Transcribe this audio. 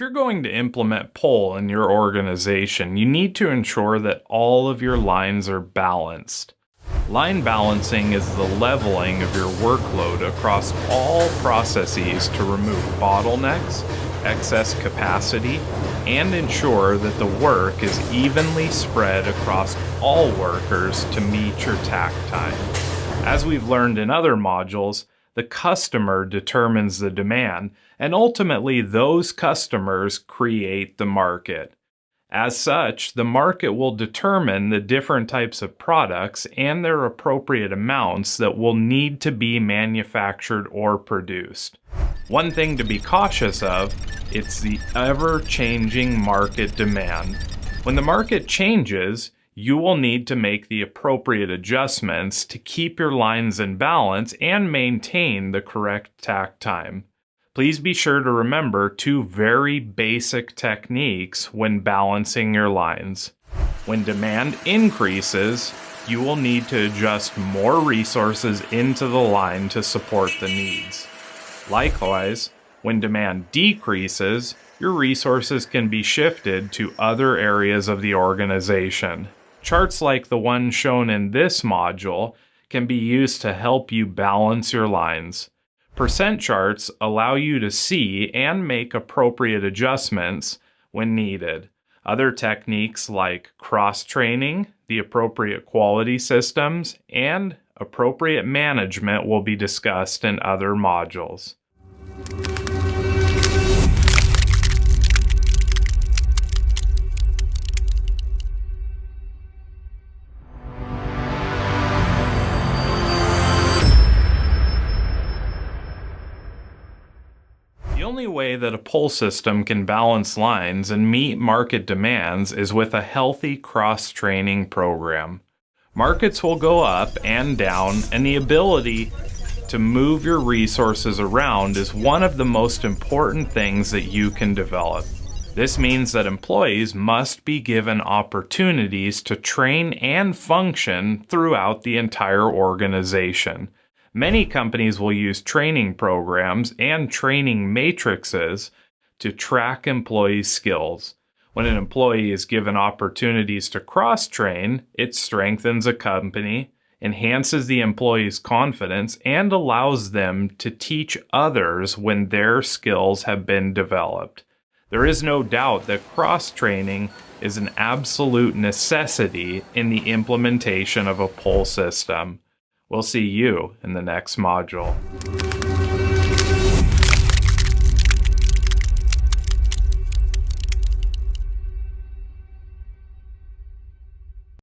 If you're going to implement POL in your organization, you need to ensure that all of your lines are balanced. Line balancing is the leveling of your workload across all processes to remove bottlenecks, excess capacity, and ensure that the work is evenly spread across all workers to meet your takt time. As we've learned in other modules, the customer determines the demand, and ultimately those customers create the market. As such, the market will determine the different types of products and their appropriate amounts that will need to be manufactured or produced. One thing to be cautious of, it's the ever-changing market demand. When the market changes, you will need to make the appropriate adjustments to keep your lines in balance and maintain the correct takt time. Please be sure to remember two very basic techniques when balancing your lines. When demand increases, you will need to adjust more resources into the line to support the needs. Likewise, when demand decreases, your resources can be shifted to other areas of the organization. Charts like the one shown in this module can be used to help you balance your lines. Percent charts allow you to see and make appropriate adjustments when needed. Other techniques like cross-training, the appropriate quality systems, and appropriate management will be discussed in other modules. The only way that a POL system can balance lines and meet market demands is with a healthy cross-training program. Markets will go up and down, and the ability to move your resources around is one of the most important things that you can develop. This means that employees must be given opportunities to train and function throughout the entire organization. Many companies will use training programs and training matrices to track employees' skills. When an employee is given opportunities to cross-train, it strengthens a company, enhances the employee's confidence, and allows them to teach others when their skills have been developed. There is no doubt that cross-training is an absolute necessity in the implementation of a POL system. We'll see you in the next module.